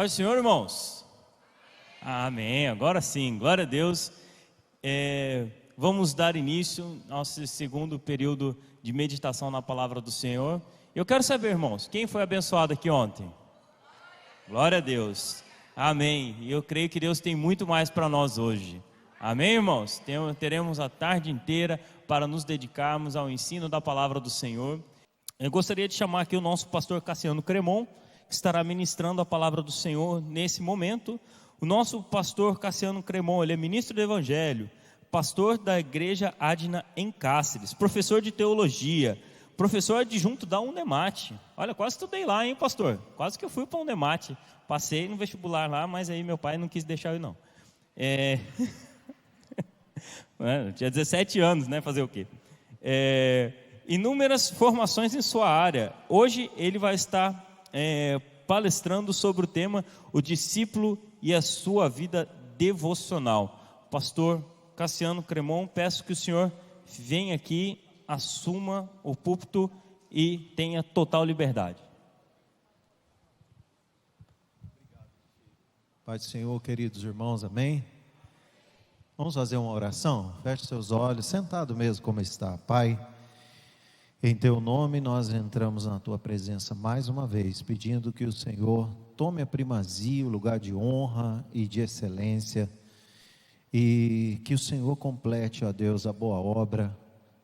Paz do Senhor, irmãos? Amém, agora sim, glória a Deus. Vamos dar início ao nosso segundo período de meditação na palavra do Senhor. Eu quero saber, irmãos, quem foi abençoado aqui ontem? Glória a Deus, amém. E eu creio que Deus tem muito mais para nós hoje. Amém, irmãos? Teremos a tarde inteira para nos dedicarmos ao ensino da palavra do Senhor. Eu gostaria de chamar aqui o nosso pastor Cassiano Cremon, que estará ministrando a palavra do Senhor nesse momento. O nosso pastor Cassiano Cremon, ele é ministro do Evangelho, pastor da igreja Adna em Cáceres, professor de teologia, professor adjunto da Unemate. Olha, quase estudei lá, hein, pastor? Quase que eu fui para a Unemate. Passei no vestibular lá, mas aí meu pai não quis deixar eu ir, não. Eu tinha 17 anos, né? Fazer o quê? Inúmeras formações em sua área. Hoje ele vai estar palestrando sobre o tema o discípulo e a sua vida devocional. Pastor Cassiano Cremon, peço que o senhor venha aqui, assuma o púlpito e tenha total liberdade. Pai do Senhor, queridos irmãos, amém? Vamos fazer uma oração? Feche seus olhos, sentado mesmo como está. Pai, em Teu nome nós entramos na Tua presença mais uma vez, pedindo que o Senhor tome a primazia, o lugar de honra e de excelência, e que o Senhor complete, ó Deus, a boa obra,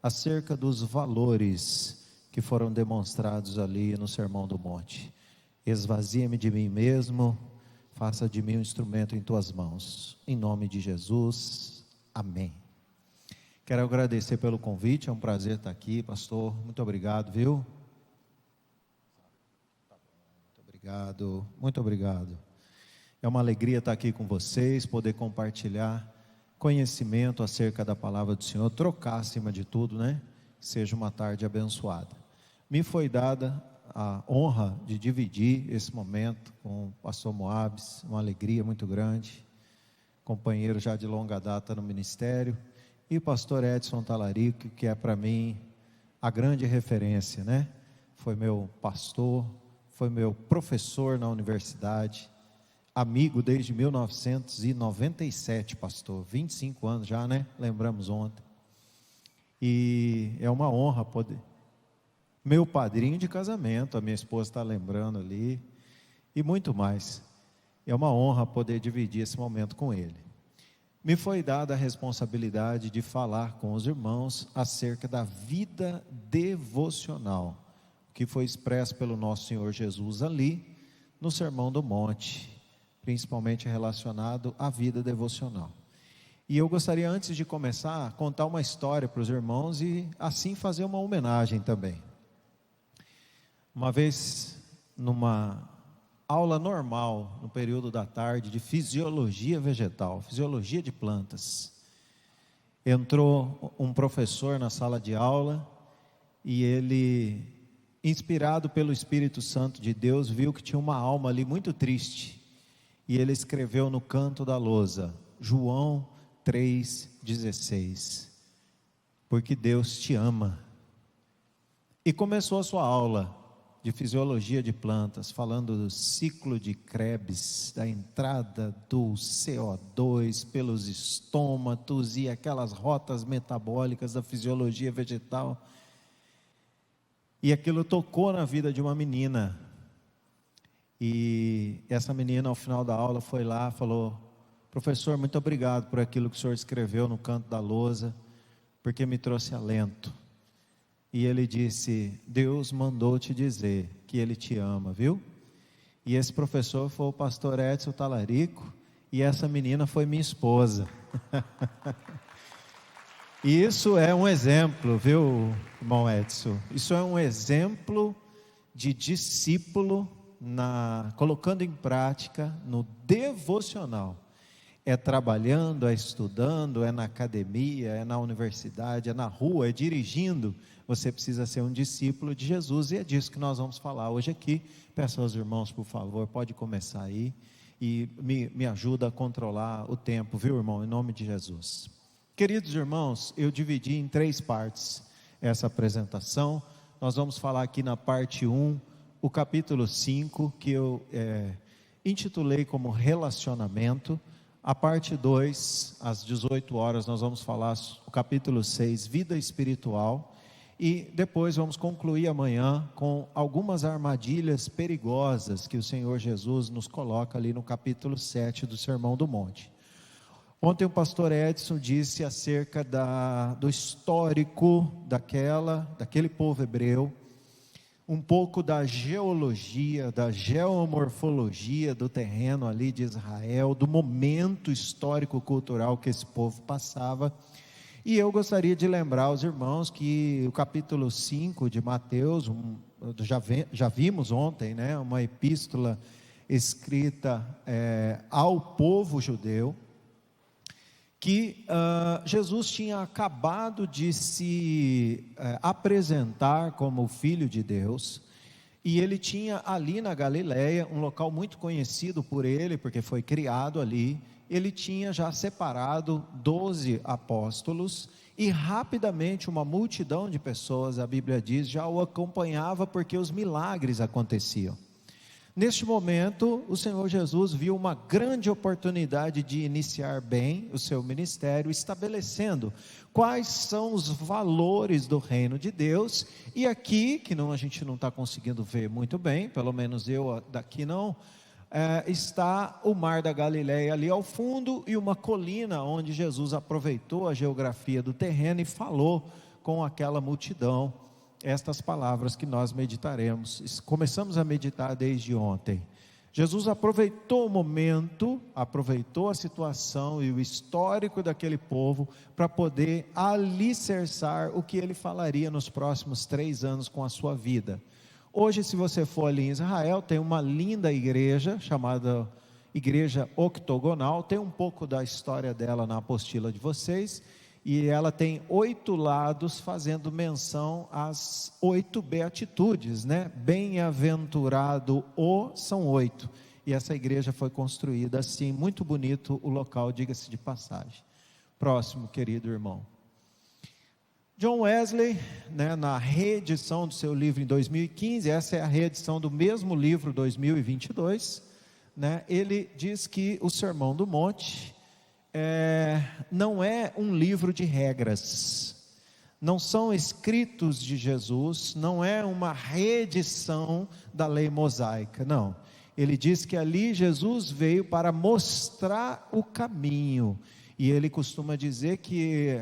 acerca dos valores que foram demonstrados ali no Sermão do Monte. Esvazia-me de mim mesmo, faça de mim um instrumento em Tuas mãos, em nome de Jesus, amém. Quero agradecer pelo convite, é um prazer estar aqui, pastor, muito obrigado, viu? Muito obrigado. É uma alegria estar aqui com vocês, poder compartilhar conhecimento acerca da palavra do Senhor, trocar acima de tudo, né? Seja uma tarde abençoada. Me foi dada a honra de dividir esse momento com o pastor Moabes, uma alegria muito grande, companheiro já de longa data no ministério, e o pastor Edson Talarico, que é para mim a grande referência, né? Foi meu pastor, foi meu professor na universidade, amigo desde 1997, pastor, 25 anos já, né? Lembramos ontem. E é uma honra poder... Meu padrinho de casamento, a minha esposa está lembrando ali, e muito mais. É uma honra poder dividir esse momento com ele. Me foi dada a responsabilidade de falar com os irmãos acerca da vida devocional, que foi expresso pelo nosso Senhor Jesus ali, no Sermão do Monte, principalmente relacionado à vida devocional. E eu gostaria, antes de começar, contar uma história para os irmãos e assim fazer uma homenagem também. Uma vez, numa aula normal, no período da tarde, de fisiologia vegetal, fisiologia de plantas, entrou um professor na sala de aula e ele, inspirado pelo Espírito Santo de Deus, viu que tinha uma alma ali muito triste, e ele escreveu no canto da lousa, João 3,16, porque Deus te ama, e começou a sua aula de fisiologia de plantas, falando do ciclo de Krebs, da entrada do CO2 pelos estômatos e aquelas rotas metabólicas da fisiologia vegetal. E aquilo tocou na vida de uma menina. E essa menina, ao final da aula, foi lá, falou: professor, muito obrigado por aquilo que o senhor escreveu no canto da lousa, porque me trouxe alento. E ele disse: Deus mandou te dizer que Ele te ama, viu? E esse professor foi o pastor Edson Talarico, e essa menina foi minha esposa. E isso é um exemplo, viu, irmão Edson? Isso é um exemplo de discípulo colocando em prática no devocional. É trabalhando, é estudando, é na academia, é na universidade, é na rua, é dirigindo. Você precisa ser um discípulo de Jesus, e é disso que nós vamos falar hoje aqui. Peço aos irmãos, por favor, pode começar aí, e me ajuda a controlar o tempo, viu, irmão, em nome de Jesus. Queridos irmãos, eu dividi em 3 partes essa apresentação. Nós vamos falar aqui na parte 1, o capítulo 5, que eu intitulei como relacionamento. A parte 2, às 18 horas, nós vamos falar o capítulo 6, vida espiritual. E depois vamos concluir amanhã com algumas armadilhas perigosas que o Senhor Jesus nos coloca ali no capítulo 7 do Sermão do Monte. Ontem o pastor Edson disse acerca do histórico daquele povo hebreu, um pouco da geologia, da geomorfologia do terreno ali de Israel, do momento histórico-cultural que esse povo passava. E eu gostaria de lembrar aos irmãos que o capítulo 5 de Mateus, já vimos ontem, né, uma epístola escrita ao povo judeu, que Jesus tinha acabado de se apresentar como o Filho de Deus, e ele tinha ali na Galileia, um local muito conhecido por ele, porque foi criado ali, ele tinha já separado 12 apóstolos, e rapidamente uma multidão de pessoas, a Bíblia diz, já o acompanhava porque os milagres aconteciam. Neste momento, o Senhor Jesus viu uma grande oportunidade de iniciar bem o seu ministério, estabelecendo quais são os valores do reino de Deus. E aqui, que a gente não está conseguindo ver muito bem, pelo menos eu daqui não, está o mar da Galileia ali ao fundo e uma colina onde Jesus aproveitou a geografia do terreno e falou com aquela multidão estas palavras que nós meditaremos. Começamos a meditar desde ontem. Jesus aproveitou o momento, aproveitou a situação e o histórico daquele povo para poder alicerçar o que ele falaria nos próximos 3 anos com a sua vida. Hoje, se você for ali em Israel, tem uma linda igreja chamada Igreja Octogonal. Tem um pouco da história dela na apostila de vocês, e ela tem 8 lados fazendo menção às 8 beatitudes, né? Bem-aventurado são 8, e essa igreja foi construída assim, muito bonito o local, diga-se de passagem. Próximo, querido irmão. John Wesley, né, na reedição do seu livro em 2015, essa é a reedição do mesmo livro 2022, né, ele diz que o Sermão do Monte não é um livro de regras, não são escritos de Jesus, não é uma reedição da lei mosaica, não. Ele diz que ali Jesus veio para mostrar o caminho, e ele costuma dizer que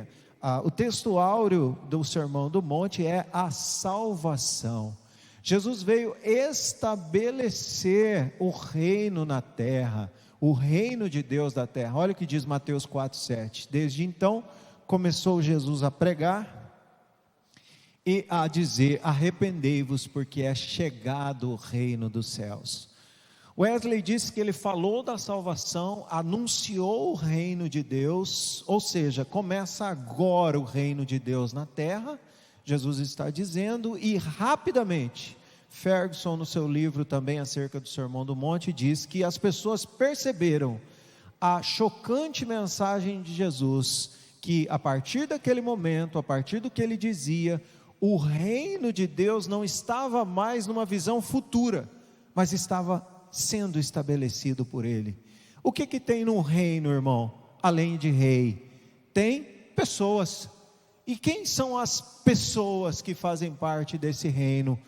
o texto áureo do Sermão do Monte é a salvação. Jesus veio estabelecer o reino na terra, o reino de Deus da terra. Olha o que diz Mateus 4:7. Desde então começou Jesus a pregar e a dizer: arrependei-vos, porque é chegado o reino dos céus. Wesley disse que ele falou da salvação, anunciou o reino de Deus, ou seja, começa agora o reino de Deus na terra, Jesus está dizendo, e rapidamente, Ferguson no seu livro também acerca do Sermão do Monte, diz que as pessoas perceberam a chocante mensagem de Jesus, que a partir daquele momento, a partir do que ele dizia, o reino de Deus não estava mais numa visão futura, mas estava sendo estabelecido por ele. O que tem no reino, irmão? Além de rei, tem pessoas. E quem são as pessoas que fazem parte desse reino?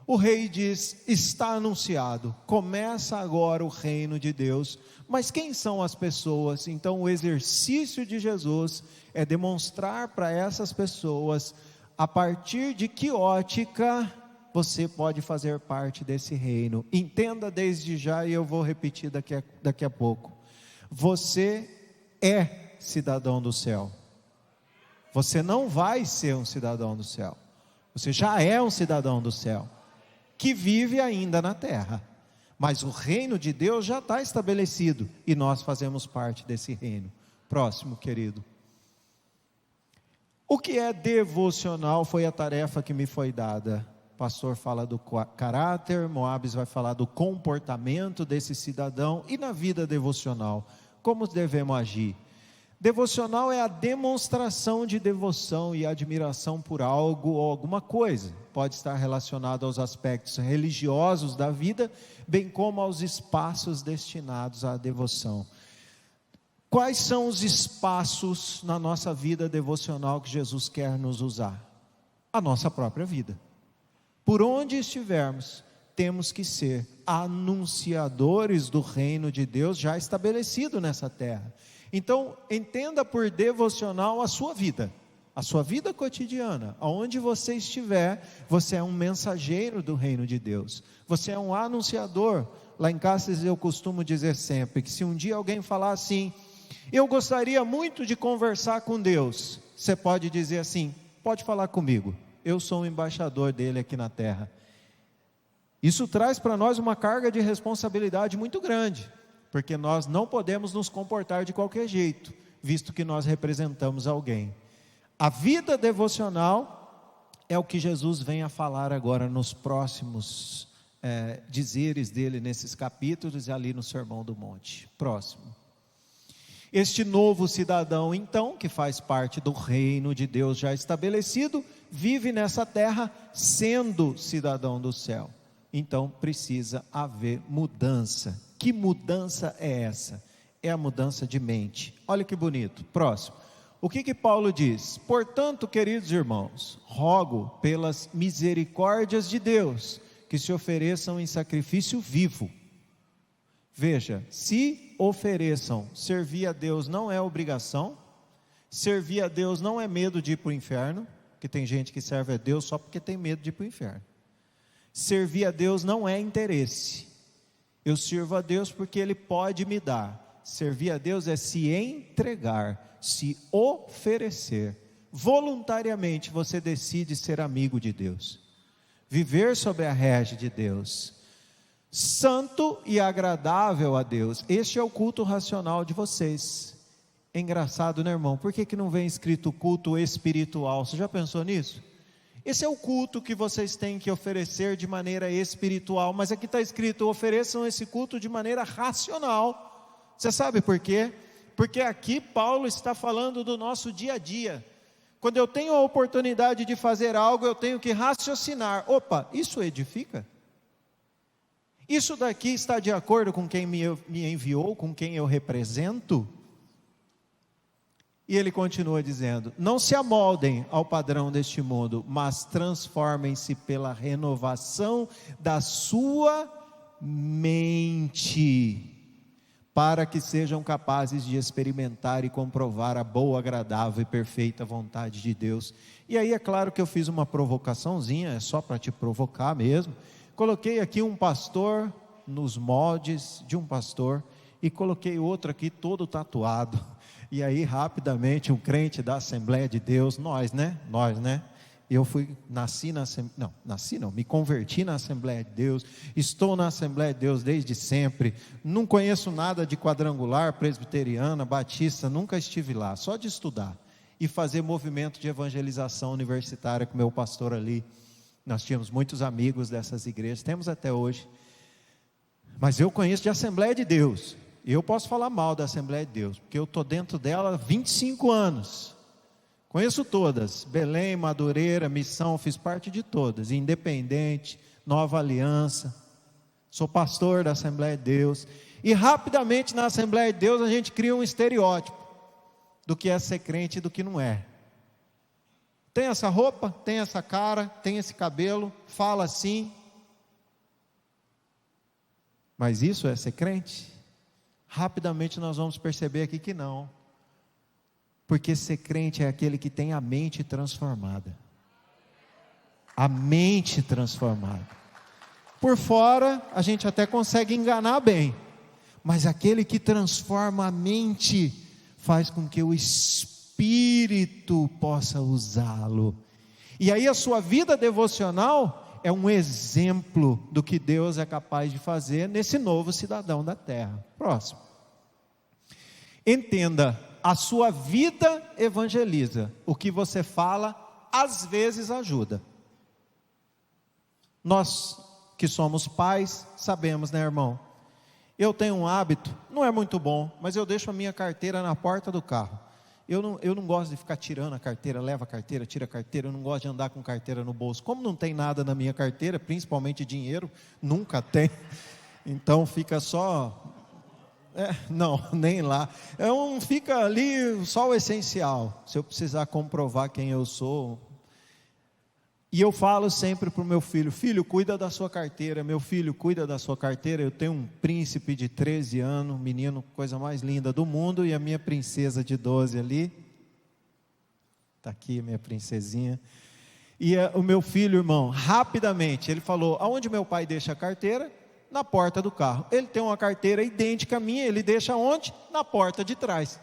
O rei diz: está anunciado, começa agora o reino de Deus. Mas quem são as pessoas? Então o exercício de Jesus é demonstrar para essas pessoas a partir de que ótica você pode fazer parte desse reino. Entenda desde já, e eu vou repetir daqui a pouco. Você é cidadão do céu. Você não vai ser um cidadão do céu. Você já é um cidadão do céu, que vive ainda na terra. Mas o reino de Deus já está estabelecido, e nós fazemos parte desse reino. Próximo, querido. O que é devocional foi a tarefa que me foi dada. O pastor fala do caráter, Moabes vai falar do comportamento desse cidadão, e na vida devocional, como devemos agir? Devocional é a demonstração de devoção e admiração por algo ou alguma coisa. Pode estar relacionado aos aspectos religiosos da vida, bem como aos espaços destinados à devoção. Quais são os espaços na nossa vida devocional que Jesus quer nos usar? A nossa própria vida. Por onde estivermos, temos que ser anunciadores do reino de Deus já estabelecido nessa terra. Então, entenda por devocional a sua vida cotidiana. Aonde você estiver, você é um mensageiro do reino de Deus. Você é um anunciador. Lá em Cáceres eu costumo dizer sempre que se um dia alguém falar assim: eu gostaria muito de conversar com Deus, você pode dizer assim: pode falar comigo, eu sou o embaixador dele aqui na terra. Isso traz para nós uma carga de responsabilidade muito grande, porque nós não podemos nos comportar de qualquer jeito, visto que nós representamos alguém. A vida devocional é o que Jesus vem a falar agora nos próximos dizeres dele, nesses capítulos e ali no Sermão do Monte. Próximo. Este novo cidadão, então, que faz parte do reino de Deus já estabelecido, vive nessa terra sendo cidadão do céu. Então precisa haver mudança. Que mudança é essa? É a mudança de mente. Olha que bonito. Próximo. O que Paulo diz? Portanto, queridos irmãos, rogo pelas misericórdias de Deus, que se ofereçam em sacrifício vivo. Veja, se ofereçam, servir a Deus não é obrigação, servir a Deus não é medo de ir para o inferno, que tem gente que serve a Deus só porque tem medo de ir para o inferno. Servir a Deus não é interesse, eu sirvo a Deus porque Ele pode me dar. Servir a Deus é se entregar, se oferecer. Voluntariamente você decide ser amigo de Deus, viver sob a régide de Deus, santo e agradável a Deus. Este é o culto racional de vocês. É engraçado, né, irmão? Por que não vem escrito culto espiritual? Você já pensou nisso? Esse é o culto que vocês têm que oferecer de maneira espiritual, mas aqui está escrito: ofereçam esse culto de maneira racional. Você sabe por quê? Porque aqui Paulo está falando do nosso dia a dia. Quando eu tenho a oportunidade de fazer algo, eu tenho que raciocinar: opa, isso edifica? Isso daqui está de acordo com quem me enviou, com quem eu represento? E ele continua dizendo: não se amoldem ao padrão deste mundo, mas transformem-se pela renovação da sua mente, para que sejam capazes de experimentar e comprovar a boa, agradável e perfeita vontade de Deus. E aí é claro que eu fiz uma provocaçãozinha, é só para te provocar mesmo. Coloquei aqui um pastor nos moldes de um pastor, e coloquei outro aqui todo tatuado. E aí rapidamente um crente da Assembleia de Deus, nós, né? Eu me converti na Assembleia de Deus, estou na Assembleia de Deus desde sempre, não conheço nada de quadrangular, presbiteriana, batista, nunca estive lá, só de estudar e fazer movimento de evangelização universitária com meu pastor ali. Nós tínhamos muitos amigos dessas igrejas, temos até hoje, mas eu conheço de Assembleia de Deus. Eu posso falar mal da Assembleia de Deus, porque eu estou dentro dela há 25 anos, conheço todas, Belém, Madureira, Missão, fiz parte de todas, Independente, Nova Aliança, sou pastor da Assembleia de Deus, e rapidamente na Assembleia de Deus a gente cria um estereótipo, do que é ser crente e do que não é. Tem essa roupa, tem essa cara, tem esse cabelo, fala assim, mas isso é ser crente? Rapidamente nós vamos perceber aqui que não, porque ser crente é aquele que tem a mente transformada. A mente transformada. Por fora a gente até consegue enganar bem, mas aquele que transforma a mente faz com que o Espírito possa usá-lo. E aí a sua vida devocional é um exemplo do que Deus é capaz de fazer nesse novo cidadão da terra. Próximo. Entenda, a sua vida evangeliza. O que você fala, às vezes ajuda. Nós que somos pais, sabemos, né, irmão? Eu tenho um hábito, não é muito bom, mas eu deixo a minha carteira na porta do carro. Eu não gosto de ficar tirando a carteira, leva a carteira, tira a carteira, eu não gosto de andar com carteira no bolso. Como não tem nada na minha carteira, principalmente dinheiro, nunca tem, então fica só, não, nem lá. Fica ali só o essencial, se eu precisar comprovar quem eu sou. E eu falo sempre para o meu filho: filho, cuida da sua carteira, meu filho, cuida da sua carteira. Eu tenho um príncipe de 13 anos, menino, coisa mais linda do mundo, e a minha princesa de 12 ali, está aqui a minha princesinha, e o meu filho, irmão, rapidamente, ele falou: aonde meu pai deixa a carteira? Na porta do carro. Ele tem uma carteira idêntica à minha, ele deixa onde? Na porta de trás.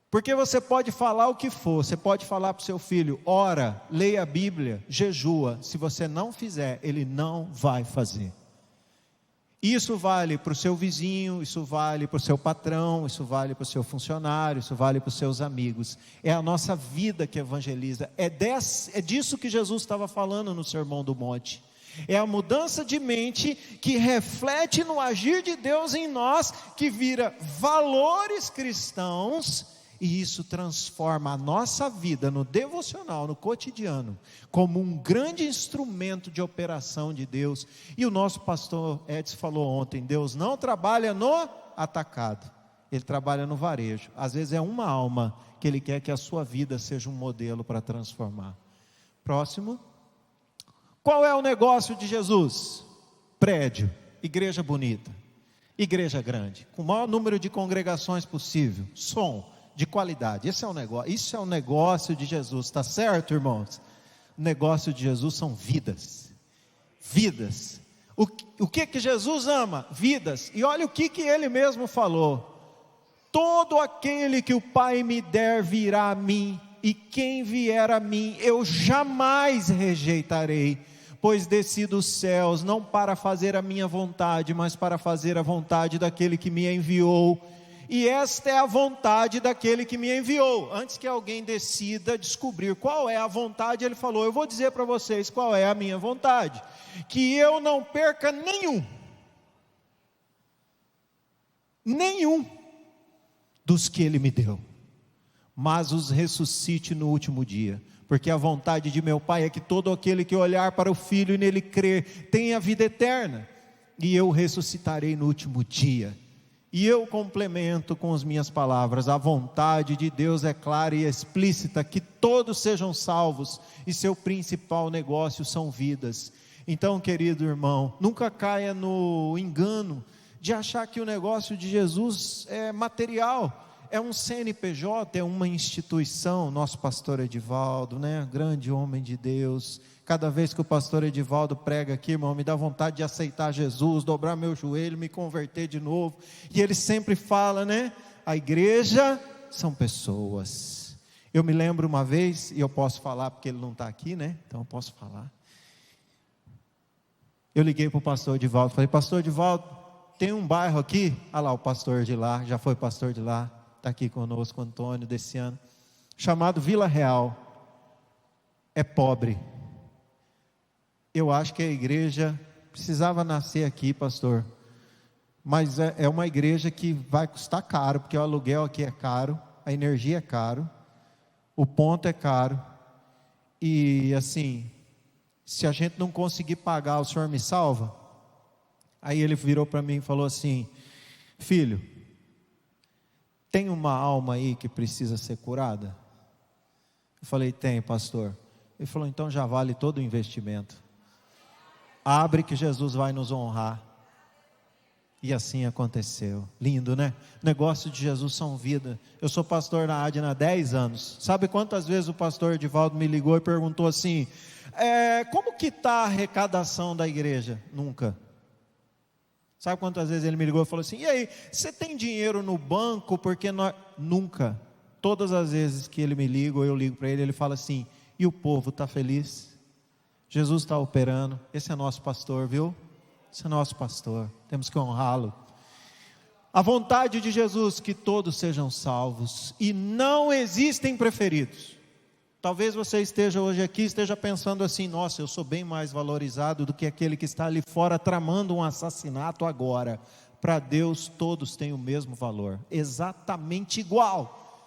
Porque você pode falar o que for, você pode falar para o seu filho: ora, leia a Bíblia, jejua. Se você não fizer, ele não vai fazer. Isso vale para o seu vizinho, isso vale para o seu patrão, isso vale para o seu funcionário, isso vale para os seus amigos. É a nossa vida que evangeliza. É disso que Jesus estava falando no Sermão do Monte. É a mudança de mente que reflete no agir de Deus em nós, que vira valores cristãos. E isso transforma a nossa vida no devocional, no cotidiano, como um grande instrumento de operação de Deus. E o nosso pastor Edson falou ontem: Deus não trabalha no atacado, Ele trabalha no varejo. Às vezes é uma alma que Ele quer que a sua vida seja um modelo para transformar. Próximo. Qual é o negócio de Jesus? Prédio, igreja bonita, igreja grande, com o maior número de congregações possível, som de qualidade. Isso é um negócio de Jesus, está certo, irmãos? O negócio de Jesus são vidas. O que Jesus ama? Vidas. E olha o que Ele mesmo falou: todo aquele que o Pai me der virá a mim, e quem vier a mim eu jamais rejeitarei, pois desci dos céus não para fazer a minha vontade, mas para fazer a vontade daquele que me enviou. E esta é a vontade daquele que me enviou. Antes que alguém decida descobrir qual é a vontade, Ele falou: eu vou dizer para vocês qual é a minha vontade: que eu não perca nenhum dos que Ele me deu, mas os ressuscite no último dia. Porque a vontade de meu Pai é que todo aquele que olhar para o Filho e nele crer tenha vida eterna, e eu ressuscitarei no último dia. E eu complemento com as minhas palavras: a vontade de Deus é clara e explícita, que todos sejam salvos, e seu principal negócio são vidas. Então, querido irmão, nunca caia no engano de achar que o negócio de Jesus é material, é um CNPJ, é uma instituição. Nosso pastor Edivaldo, grande homem de Deus, cada vez que o pastor Edivaldo prega aqui, irmão, me dá vontade de aceitar Jesus, dobrar meu joelho, me converter de novo. E ele sempre fala, a igreja são pessoas. Eu me lembro uma vez, e eu posso falar porque ele não está aqui, então eu posso falar. Eu liguei para o pastor Edivaldo, falei: pastor Edivaldo, tem um bairro aqui, olha lá o pastor de lá, já foi pastor de lá, está aqui conosco, Antônio, desse ano, chamado Vila Real. É pobre. Eu acho que a igreja precisava nascer aqui, pastor, mas é uma igreja que vai custar caro, porque o aluguel aqui é caro, a energia é caro, o ponto é caro, e assim, se a gente não conseguir pagar, o senhor me salva? Aí ele virou para mim e falou assim: filho, tem uma alma aí que precisa ser curada? Eu falei: tem, pastor. Ele falou: então já vale todo o investimento. Abre que Jesus vai nos honrar. E assim aconteceu. Lindo, O negócio de Jesus são vida. Eu sou pastor na ADNA há 10 anos. Sabe quantas vezes o pastor Edivaldo me ligou e perguntou assim: como que está a arrecadação da igreja? Nunca. Sabe quantas vezes ele me ligou e falou assim: e aí, você tem dinheiro no banco? Porque nós... Nunca. Todas as vezes que ele me liga, ou eu ligo para ele, ele fala assim: e o povo está feliz? Jesus está operando. Esse é nosso pastor, viu? Esse é nosso pastor, temos que honrá-lo. A vontade de Jesus, que todos sejam salvos, e não existem preferidos. Talvez você esteja hoje aqui, esteja pensando assim: nossa, eu sou bem mais valorizado do que aquele que está ali fora tramando um assassinato agora. Para Deus todos têm o mesmo valor, exatamente igual.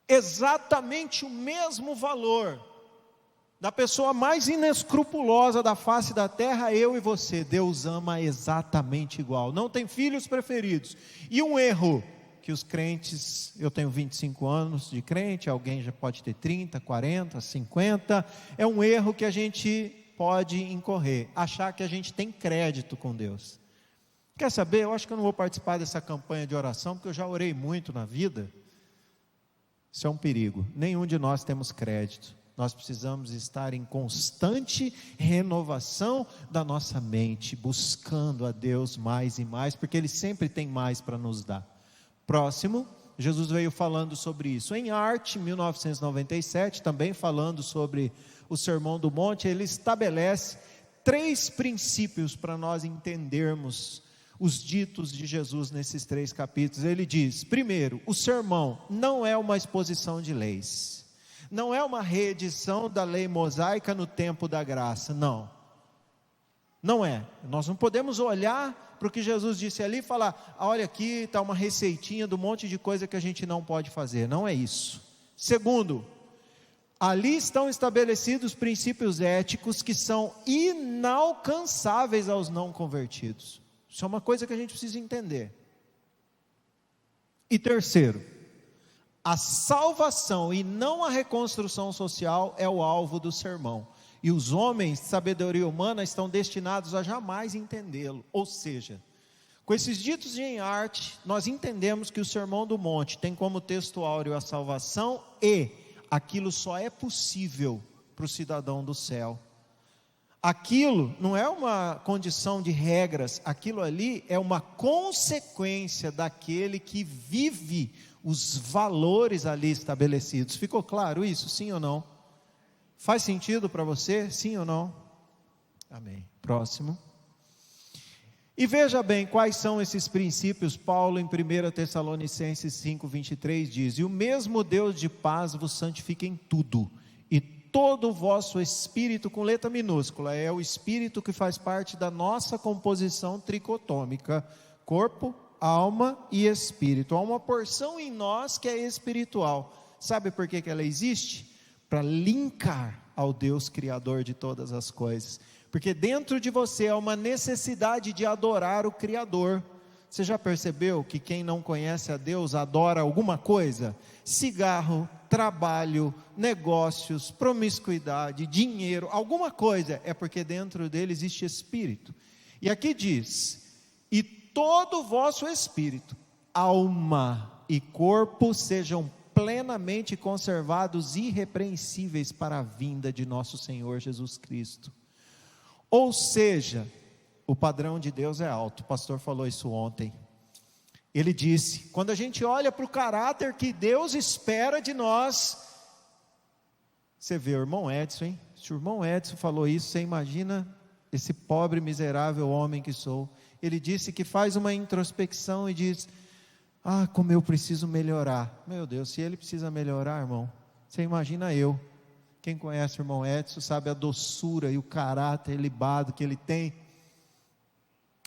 exatamente o mesmo valor da pessoa mais inescrupulosa da face da terra, eu e você, Deus ama exatamente igual. Não tem filhos preferidos. E um erro que os crentes, eu tenho 25 anos de crente, alguém já pode ter 30, 40, 50, é um erro que a gente pode incorrer, achar que a gente tem crédito com Deus. Quer saber? Eu acho que eu não vou participar dessa campanha de oração, porque eu já orei muito na vida. Isso é um perigo. Nenhum de nós temos crédito. Nós precisamos estar em constante renovação da nossa mente, buscando a Deus mais e mais, porque Ele sempre tem mais para nos dar. Próximo, Jesus veio falando sobre isso. Em Arte, 1997, também falando sobre o Sermão do Monte, ele estabelece 3 princípios para nós entendermos os ditos de Jesus nesses 3 capítulos. Ele diz, primeiro, o sermão não é uma exposição de leis. Não é uma reedição da lei mosaica no tempo da graça, não. Não é. Nós não podemos olhar para o que Jesus disse ali e falar, olha aqui está uma receitinha do monte de coisa que a gente não pode fazer. Não é isso. Segundo, ali estão estabelecidos princípios éticos que são inalcançáveis aos não convertidos. Isso é uma coisa que a gente precisa entender. E terceiro, a salvação e não a reconstrução social é o alvo do sermão. E os homens de sabedoria humana estão destinados a jamais entendê-lo. Ou seja, com esses ditos em arte, nós entendemos que o Sermão do Monte tem como texto áureo a salvação e aquilo só é possível para o cidadão do céu. Aquilo não é uma condição de regras, aquilo ali é uma consequência daquele que vive os valores ali estabelecidos. Ficou claro isso? Sim ou não? Faz sentido para você? Sim ou não? Amém. Próximo. E veja bem quais são esses princípios. Paulo em 1 Tessalonicenses 5:23 diz, e o mesmo Deus de paz vos santifica em tudo, e todo o vosso espírito, com letra minúscula, é o espírito que faz parte da nossa composição tricotômica, corpo, alma e espírito. Há uma porção em nós que é espiritual. Sabe por que ela existe? Para linkar ao Deus Criador de todas as coisas. Porque dentro de você há uma necessidade de adorar o Criador. Você já percebeu que quem não conhece a Deus adora alguma coisa? Cigarro, trabalho, negócios, promiscuidade, dinheiro, alguma coisa. É porque dentro dele existe espírito. E aqui diz, e todo o vosso espírito, alma e corpo sejam plenamente conservados irrepreensíveis para a vinda de nosso Senhor Jesus Cristo. Ou seja, o padrão de Deus é alto. O pastor falou isso ontem. Ele disse, quando a gente olha para o caráter que Deus espera de nós, você vê o irmão Edson, hein? Se o irmão Edson falou isso, você imagina esse pobre miserável homem que sou. Ele disse que faz uma introspecção e diz, como eu preciso melhorar. Meu Deus, se ele precisa melhorar, irmão, você imagina eu. Quem conhece o irmão Edson sabe a doçura e o caráter libado que ele tem.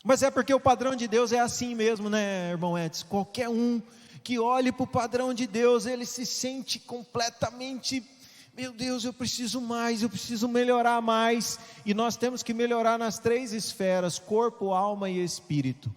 Mas é porque o padrão de Deus é assim mesmo, né, irmão Edson? Qualquer um que olhe para o padrão de Deus, ele se sente completamente, meu Deus, eu preciso mais, eu preciso melhorar mais. E nós temos que melhorar nas 3 esferas, corpo, alma e espírito.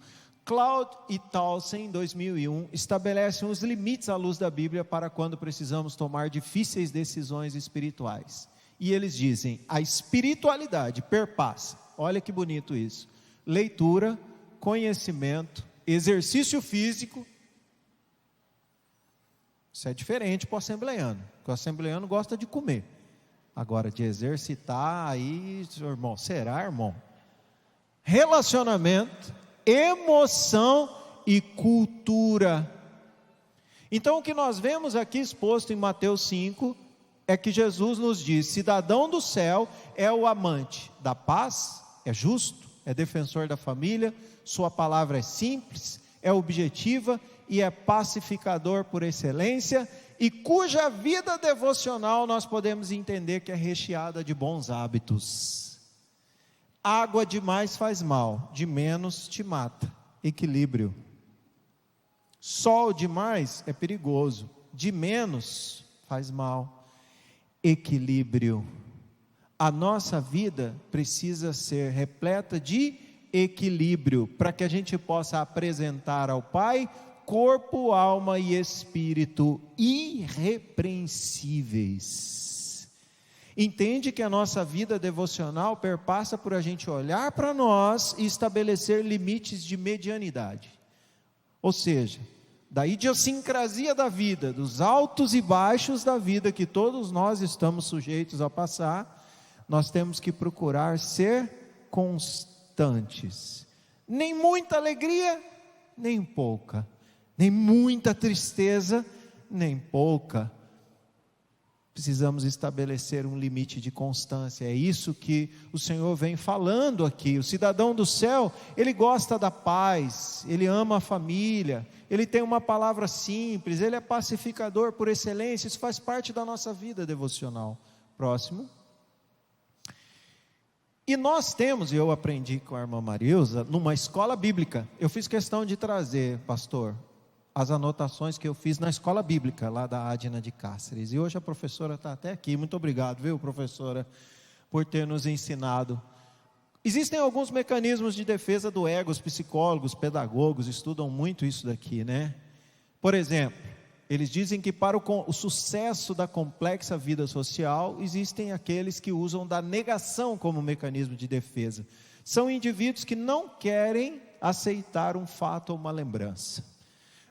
Cloud e Townsend, em 2001, estabelecem os limites à luz da Bíblia para quando precisamos tomar difíceis decisões espirituais. E eles dizem, a espiritualidade perpassa, olha que bonito isso, leitura, conhecimento, exercício físico. Isso é diferente para o assembleiano, porque o assembleiano gosta de comer. Agora, de exercitar, aí, irmão, será, irmão? Relacionamento, emoção e cultura. Então o que nós vemos aqui exposto em Mateus 5 é que Jesus nos diz, cidadão do céu é o amante da paz, é justo, é defensor da família, sua palavra é simples, é objetiva e é pacificador por excelência, e cuja vida devocional nós podemos entender que é recheada de bons hábitos. Água demais faz mal, de menos te mata. Equilíbrio. Sol demais é perigoso, de menos faz mal. Equilíbrio. A nossa vida precisa ser repleta de equilíbrio, para que a gente possa apresentar ao Pai corpo, alma e espírito irrepreensíveis. Entende que a nossa vida devocional perpassa por a gente olhar para nós e estabelecer limites de medianidade. Ou seja, da idiosincrasia da vida, dos altos e baixos da vida que todos nós estamos sujeitos a passar, nós temos que procurar ser constantes. Nem muita alegria, nem pouca. Nem muita tristeza, nem pouca. Precisamos estabelecer um limite de constância. É isso que o Senhor vem falando aqui. O cidadão do céu, ele gosta da paz, ele ama a família, ele tem uma palavra simples, ele é pacificador por excelência. Isso faz parte da nossa vida devocional. Próximo. E nós temos, e eu aprendi com a irmã Marilza, numa escola bíblica. Eu fiz questão de trazer, pastor, as anotações que eu fiz na escola bíblica, lá da Adna de Cáceres. E hoje a professora está até aqui. Muito obrigado, viu, professora, por ter nos ensinado. Existem alguns mecanismos de defesa do ego. Os psicólogos, pedagogos estudam muito isso daqui, né? Por exemplo, eles dizem que para o sucesso da complexa vida social, existem aqueles que usam da negação como mecanismo de defesa. São indivíduos que não querem aceitar um fato ou uma lembrança.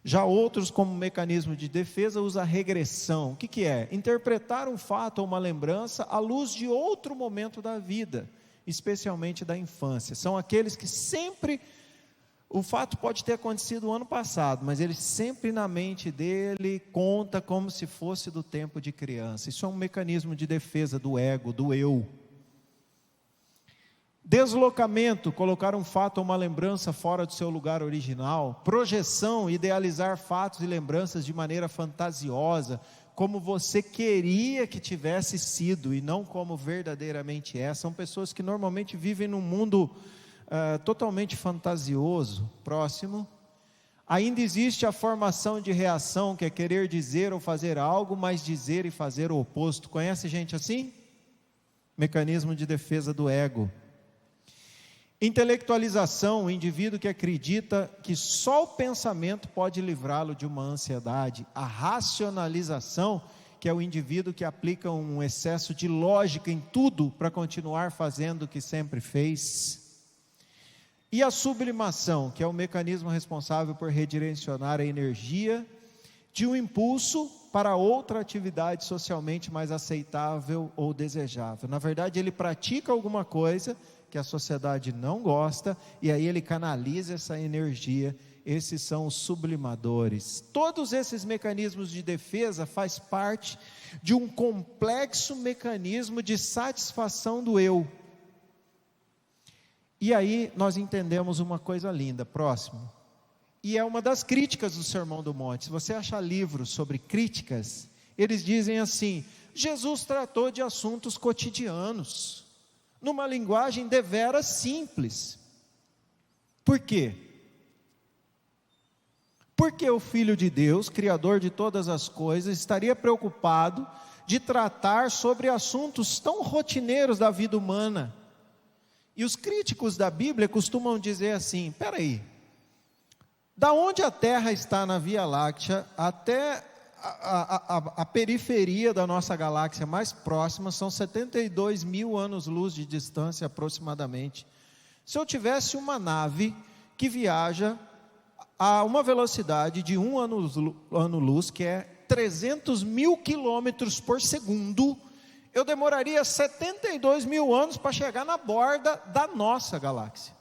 Já outros, como mecanismo de defesa, usam a regressão. O que é? Interpretar um fato ou uma lembrança à luz de outro momento da vida, especialmente da infância. São aqueles que sempre... O fato pode ter acontecido o ano passado, mas ele sempre na mente dele conta como se fosse do tempo de criança. Isso é um mecanismo de defesa do ego, do eu. Deslocamento, colocar um fato ou uma lembrança fora do seu lugar original. Projeção, idealizar fatos e lembranças de maneira fantasiosa, como você queria que tivesse sido e não como verdadeiramente é. São pessoas que normalmente vivem num mundo totalmente fantasioso. Próximo. Ainda existe a formação de reação, que é querer dizer ou fazer algo, mas dizer e fazer o oposto. Conhece gente assim? Mecanismo de defesa do ego. Intelectualização, o indivíduo que acredita que só o pensamento pode livrá-lo de uma ansiedade. A racionalização, que é o indivíduo que aplica um excesso de lógica em tudo para continuar fazendo o que sempre fez. E a sublimação, que é o mecanismo responsável por redirecionar a energia de um impulso para outra atividade socialmente mais aceitável ou desejável. Na verdade, ele pratica alguma coisa que a sociedade não gosta, e aí ele canaliza essa energia. Esses são os sublimadores. Todos esses mecanismos de defesa faz parte de um complexo mecanismo de satisfação do eu. E aí nós entendemos uma coisa linda. Próximo. E é uma das críticas do Sermão do Monte. Se você achar livros sobre críticas, eles dizem assim: Jesus tratou de assuntos cotidianos, numa linguagem deveras simples. Por quê? Porque o Filho de Deus, Criador de todas as coisas, estaria preocupado de tratar sobre assuntos tão rotineiros da vida humana. E os críticos da Bíblia costumam dizer assim: espera aí, da onde a Terra está na Via Láctea até a periferia da nossa galáxia mais próxima são 72 mil anos-luz de distância aproximadamente. Se eu tivesse uma nave que viaja a uma velocidade de 1 ano-luz, que é 300 mil quilômetros por segundo, eu demoraria 72 mil anos para chegar na borda da nossa galáxia.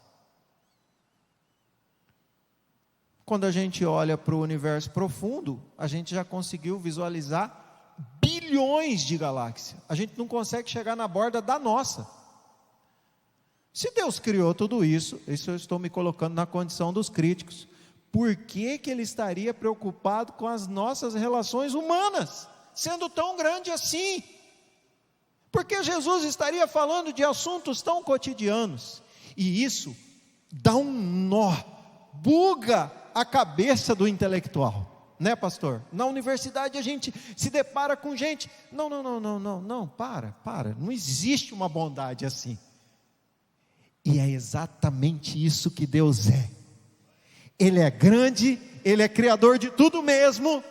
Quando a gente olha para o universo profundo, a gente já conseguiu visualizar bilhões de galáxias. A gente não consegue chegar na borda da nossa. Se Deus criou tudo isso eu estou me colocando na condição dos críticos, por que Ele estaria preocupado com as nossas relações humanas, sendo tão grande assim? Porque Jesus estaria falando de assuntos tão cotidianos, e isso dá um nó, buga a cabeça do intelectual. né, pastor? Na universidade a gente se depara com gente, não, para, não existe uma bondade assim. E é exatamente isso que Deus é. Ele é grande, Ele é criador de tudo mesmo,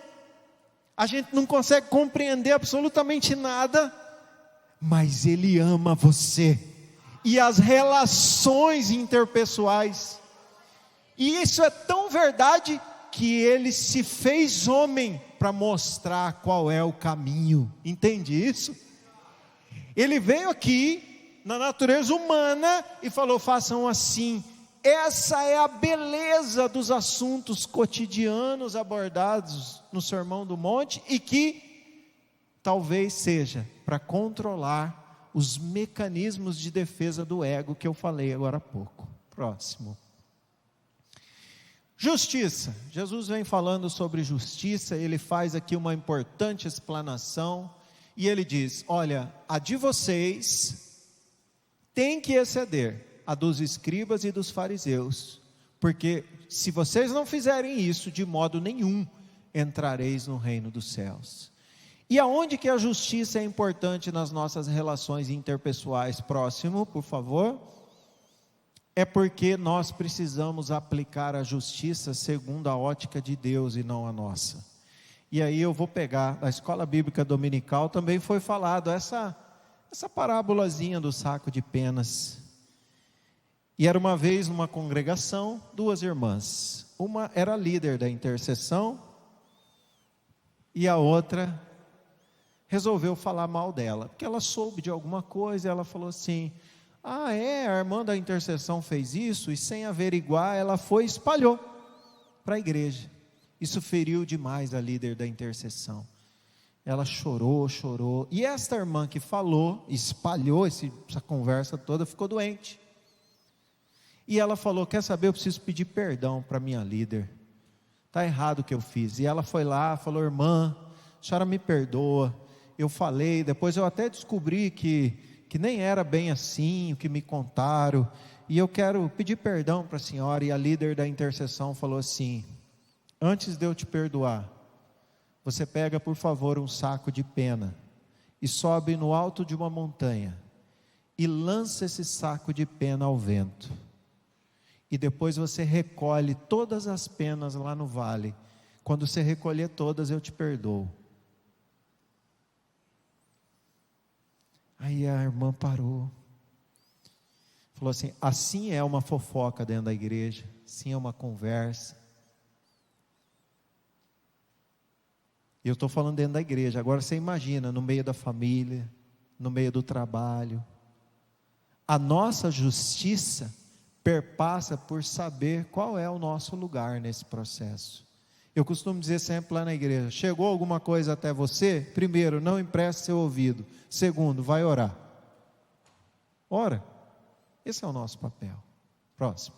a gente não consegue compreender absolutamente nada, mas Ele ama você, e as relações interpessoais, e isso é tão verdade, que Ele se fez homem, para mostrar qual é o caminho, entende isso? Ele veio aqui, na natureza humana, e falou, façam assim. Essa é a beleza dos assuntos cotidianos abordados no Sermão do Monte, e que talvez seja para controlar os mecanismos de defesa do ego que eu falei agora há pouco. Próximo. Justiça. Jesus vem falando sobre justiça, ele faz aqui uma importante explanação, e ele diz, olha, a de vocês tem que exceder a dos escribas e dos fariseus, porque se vocês não fizerem isso, de modo nenhum entrareis no reino dos céus. E aonde que a justiça é importante nas nossas relações interpessoais? Próximo, por favor. É porque nós precisamos aplicar a justiça segundo a ótica de Deus e não a nossa. E aí eu vou pegar, na escola bíblica dominical também foi falado essa parábolazinha do saco de penas. E era uma vez numa congregação, duas irmãs. Uma era líder da intercessão, e a outra resolveu falar mal dela, porque ela soube de alguma coisa, e ela falou assim, a irmã da intercessão fez isso, e sem averiguar, ela foi e espalhou para a igreja. Isso feriu demais a líder da intercessão. Ela chorou, e esta irmã que falou, espalhou essa conversa toda, ficou doente. E ela falou, quer saber, eu preciso pedir perdão para minha líder, está errado o que eu fiz. E ela foi lá, falou, irmã, a senhora me perdoa, eu falei, depois eu até descobri que nem era bem assim, o que me contaram, e eu quero pedir perdão para a senhora. E a líder da intercessão falou assim, antes de eu te perdoar, você pega por favor um saco de pena, e sobe no alto de uma montanha, e lança esse saco de pena ao vento, e depois você recolhe todas as penas lá no vale. Quando você recolher todas, eu te perdoo. Aí a irmã parou, falou assim, assim é uma fofoca dentro da igreja, assim é uma conversa. E eu estou falando dentro da igreja, agora você imagina, no meio da família, no meio do trabalho. A nossa justiça perpassa por saber qual é o nosso lugar nesse processo. Eu costumo dizer sempre lá na igreja, chegou alguma coisa até você, primeiro, não empreste seu ouvido, segundo, vai orar. Ora, esse é o nosso papel. Próximo.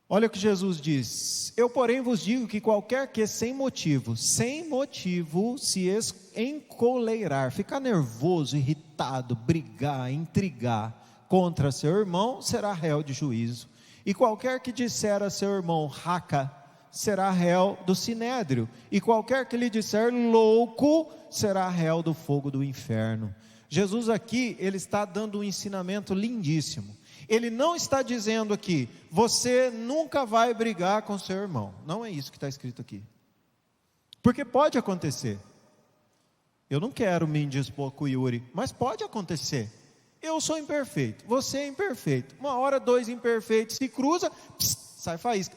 Olha o que Jesus diz, eu porém vos digo que qualquer que sem motivo se encoleirar, ficar nervoso, irritado, brigar, intrigar contra seu irmão, será réu de juízo. E qualquer que disser a seu irmão raca, será réu do sinédrio. E qualquer que lhe disser louco, será réu do fogo do inferno. Jesus aqui, ele está dando um ensinamento lindíssimo. Ele não está dizendo aqui, você nunca vai brigar com seu irmão. Não é isso que está escrito aqui. Porque pode acontecer. Eu não quero me indispor com o Yuri, mas pode acontecer. Eu sou imperfeito, você é imperfeito. Uma hora dois imperfeitos se cruzam, sai faísca.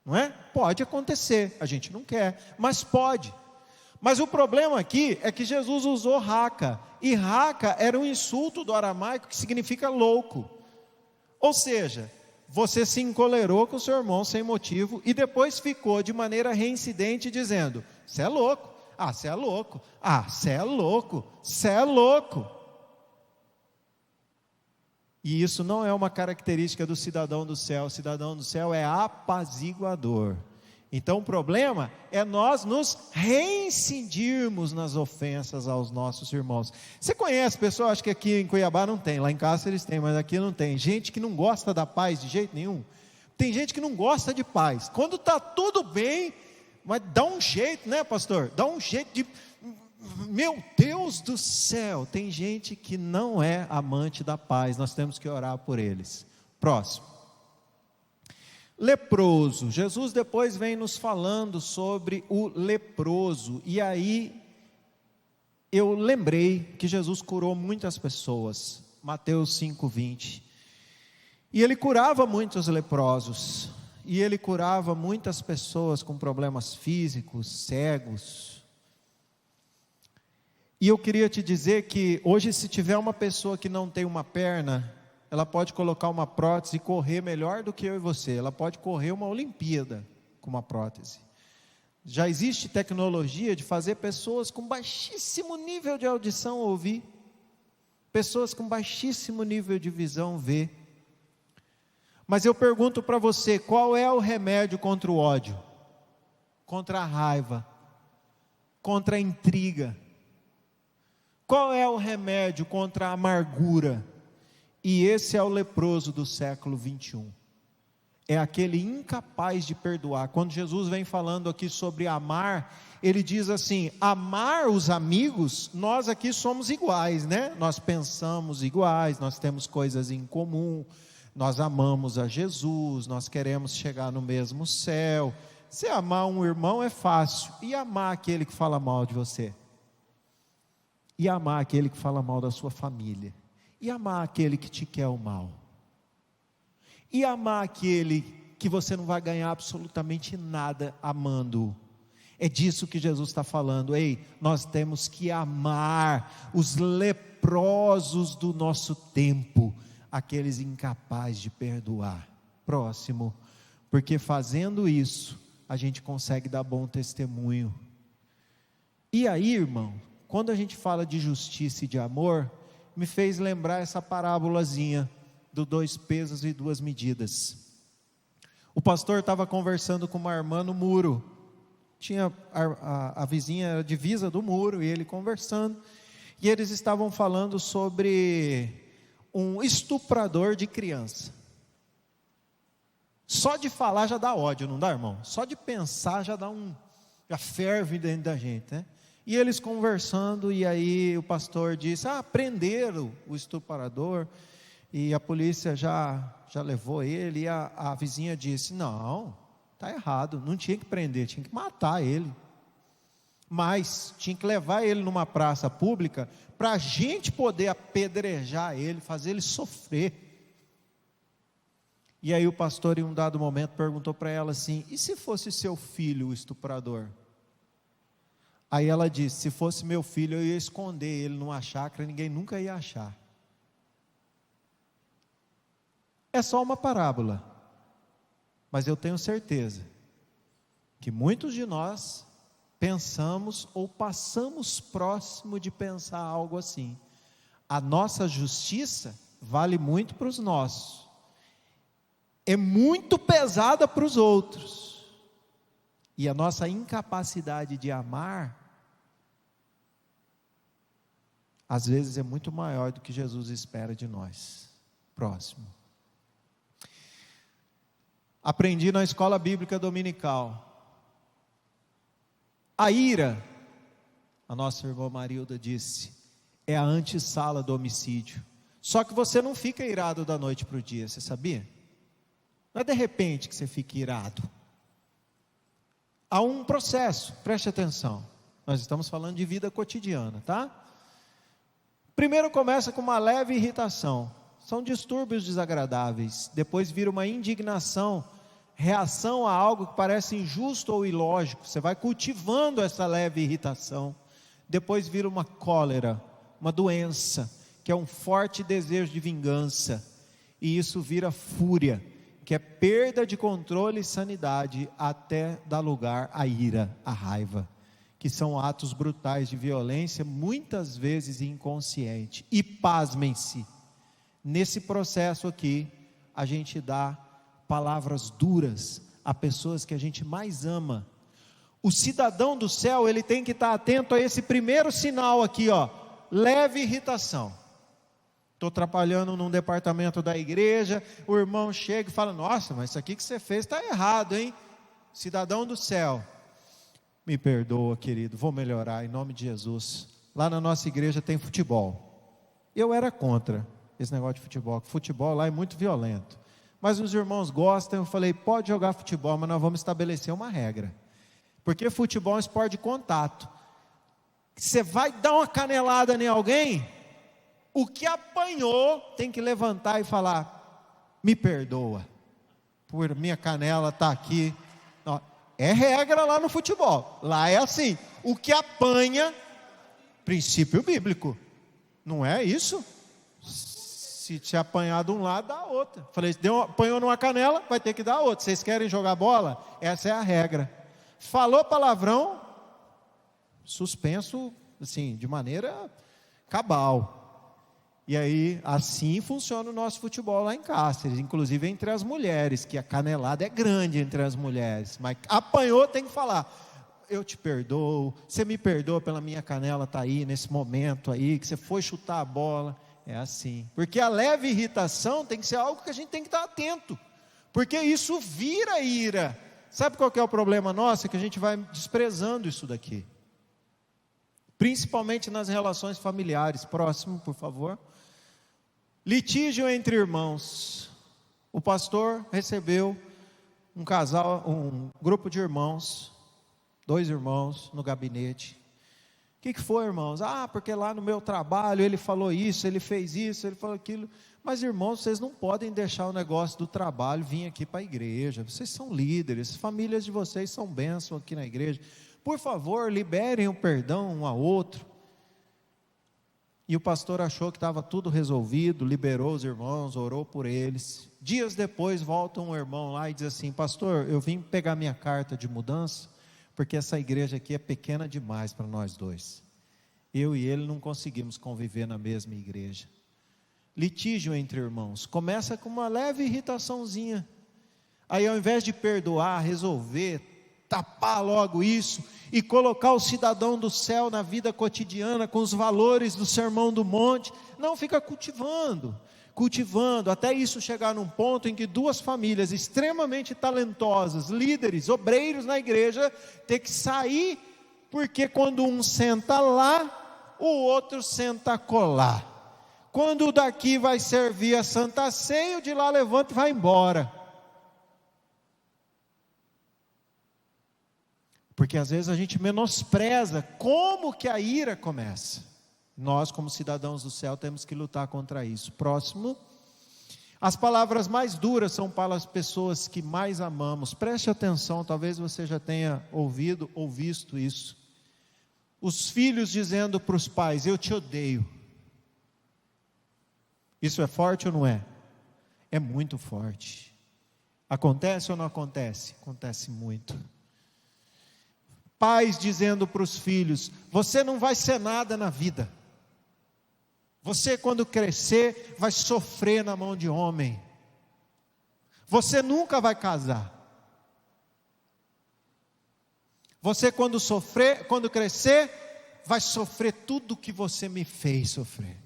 Não é? Pode acontecer, a gente não quer, mas pode. Mas o problema aqui é que Jesus usou raca, e raca era um insulto do aramaico que significa louco. Ou seja, você se encolerou com o seu irmão sem motivo, e depois ficou de maneira reincidente dizendo, você é louco, você é louco, você é louco, você é louco. E isso não é uma característica do cidadão do céu. O cidadão do céu é apaziguador. Então o problema é nós nos reincindirmos nas ofensas aos nossos irmãos. Você conhece pessoas, acho que aqui em Cuiabá não tem, lá em Cáceres tem, mas aqui não tem, gente que não gosta da paz de jeito nenhum. Tem gente que não gosta de paz. Quando está tudo bem, mas dá um jeito, né, pastor? Dá um jeito de... Meu Deus do céu, tem gente que não é amante da paz, nós temos que orar por eles. Próximo. Leproso. Jesus depois vem nos falando sobre o leproso, e aí eu lembrei que Jesus curou muitas pessoas, Mateus 5:20, e ele curava muitos leprosos, e ele curava muitas pessoas com problemas físicos, cegos. E eu queria te dizer que hoje, se tiver uma pessoa que não tem uma perna, ela pode colocar uma prótese e correr melhor do que eu e você. Ela pode correr uma Olimpíada com uma prótese. Já existe tecnologia de fazer pessoas com baixíssimo nível de audição ouvir, pessoas com baixíssimo nível de visão ver. Mas eu pergunto para você, qual é o remédio contra o ódio? Contra a raiva? Contra a intriga? Qual é o remédio contra a amargura? E esse é o leproso do século 21. É aquele incapaz de perdoar. Quando Jesus vem falando aqui sobre amar, ele diz assim: amar os amigos, nós aqui somos iguais, né? Nós pensamos iguais, nós temos coisas em comum, nós amamos a Jesus, nós queremos chegar no mesmo céu. Se amar um irmão é fácil, e amar aquele que fala mal de você? E amar aquele que fala mal da sua família? E amar aquele que te quer o mal? E amar aquele que você não vai ganhar absolutamente nada amando? É disso que Jesus está falando. Ei, nós temos que amar os leprosos do nosso tempo, aqueles incapazes de perdoar. Próximo, porque fazendo isso, a gente consegue dar bom testemunho. E aí, irmão, quando a gente fala de justiça e de amor, me fez lembrar essa parábolazinha do 2 pesos e 2 medidas. O pastor estava conversando com uma irmã no muro, tinha a vizinha, era a divisa do muro, e ele conversando, e eles estavam falando sobre um estuprador de criança. Só de falar já dá ódio, não dá, irmão? Só de pensar já já ferve dentro da gente, né? E eles conversando, e aí o pastor disse: prenderam o estuprador, e a polícia já levou ele, e a vizinha disse: não, está errado, não tinha que prender, tinha que matar ele, mas tinha que levar ele numa praça pública, para a gente poder apedrejar ele, fazer ele sofrer. E aí o pastor, em um dado momento, perguntou para ela assim: e se fosse seu filho o estuprador? Aí ela disse: se fosse meu filho, eu ia esconder ele numa chácara, ninguém nunca ia achar. É só uma parábola, mas eu tenho certeza que muitos de nós pensamos ou passamos próximo de pensar algo assim. A nossa justiça vale muito para os nossos, é muito pesada para os outros, e a nossa incapacidade de amar às vezes é muito maior do que Jesus espera de nós. Próximo. Aprendi na escola bíblica dominical. A ira, a nossa irmã Marilda disse, é a antessala do homicídio. Só que você não fica irado da noite para o dia, você sabia? Não é de repente que você fica irado. Há um processo, preste atenção. Nós estamos falando de vida cotidiana, tá? Primeiro começa com uma leve irritação, são distúrbios desagradáveis, depois vira uma indignação, reação a algo que parece injusto ou ilógico, você vai cultivando essa leve irritação, depois vira uma cólera, uma doença, que é um forte desejo de vingança, e isso vira fúria, que é perda de controle e sanidade, até dar lugar à ira, à raiva, que são atos brutais de violência, muitas vezes inconsciente. E pasmem-se, nesse processo aqui, a gente dá palavras duras a pessoas que a gente mais ama. O cidadão do céu, ele tem que estar atento a esse primeiro sinal aqui, ó, leve irritação. estou trabalhando num departamento da igreja, o irmão chega e fala, nossa, mas isso aqui que você fez está errado, hein? Cidadão do céu, me perdoa, querido, vou melhorar em nome de Jesus. Lá na nossa igreja tem futebol. Eu era contra esse negócio de futebol, porque futebol lá é muito violento. Mas os irmãos gostam, eu falei, pode jogar futebol, mas nós vamos estabelecer uma regra. Porque futebol é um esporte de contato. Você vai dar uma canelada em alguém, o que apanhou tem que levantar e falar, me perdoa, por minha canela está aqui. Não, é regra lá no futebol, lá é assim, o que apanha, princípio bíblico, não é isso? Se te apanhar de um lado, dá a outra. Falei, apanhou numa canela, vai ter que dar a outra. Vocês querem jogar bola? Essa é a regra. Falou palavrão, suspenso, assim, de maneira cabal. E aí, assim funciona o nosso futebol lá em Cáceres, inclusive entre as mulheres, que a canelada é grande entre as mulheres, mas apanhou, tem que falar, eu te perdoo, você me perdoa pela minha canela estar aí, nesse momento aí, que você foi chutar a bola, é assim, porque a leve irritação tem que ser algo que a gente tem que estar atento, porque isso vira ira. Sabe qual que é o problema nosso? É que a gente vai desprezando isso daqui, principalmente nas relações familiares. Próximo, por favor. Litígio entre irmãos. O pastor recebeu um casal, um grupo de irmãos, 2 irmãos no gabinete. O que foi, irmãos? Porque lá no meu trabalho ele falou isso, ele fez isso, ele falou aquilo. Mas, irmãos, vocês não podem deixar o negócio do trabalho vir aqui para a igreja. Vocês são líderes, as famílias de vocês são bênção aqui na igreja. Por favor, liberem o perdão um ao outro. E o pastor achou que estava tudo resolvido, liberou os irmãos, orou por eles. Dias depois volta um irmão lá e diz assim, pastor, eu vim pegar minha carta de mudança, porque essa igreja aqui é pequena demais para nós dois. Eu e ele não conseguimos conviver na mesma igreja. Litígio entre irmãos, começa com uma leve irritaçãozinha. Aí ao invés de perdoar, resolver, tapar logo isso e colocar o cidadão do céu na vida cotidiana com os valores do Sermão do Monte, não, fica cultivando, até isso chegar num ponto em que 2 famílias extremamente talentosas, líderes, obreiros na igreja, ter que sair, porque quando um senta lá, o outro senta acolá. Quando o daqui vai servir a Santa Ceia, o de lá levanta e vai embora. Porque às vezes a gente menospreza como que a ira começa. Nós, como cidadãos do céu, temos que lutar contra isso. Próximo. As palavras mais duras são para as pessoas que mais amamos. Preste atenção, talvez você já tenha ouvido ou visto isso. Os filhos dizendo para os pais, eu te odeio. Isso é forte ou não é? É muito forte. Acontece ou não acontece? Acontece muito. Pais dizendo para os filhos, você não vai ser nada na vida. Você quando crescer vai sofrer na mão de homem. Você nunca vai casar. Você quando crescer, vai sofrer tudo que você me fez sofrer.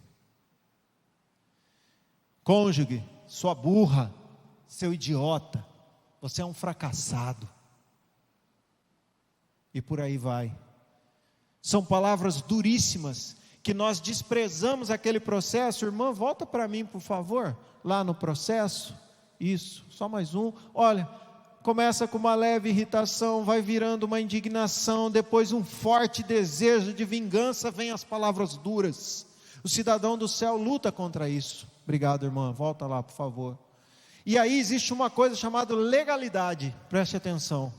Cônjuge, sua burra, seu idiota, você é um fracassado. E por aí vai. São palavras duríssimas, que nós desprezamos aquele processo. Irmã, volta para mim por favor, lá no processo. Isso, só mais um. Olha, começa com uma leve irritação, vai virando uma indignação, depois um forte desejo de vingança, vem as palavras duras. O cidadão do céu luta contra isso. Obrigado, irmã, volta lá por favor. E aí existe uma coisa chamada legalidade, preste atenção.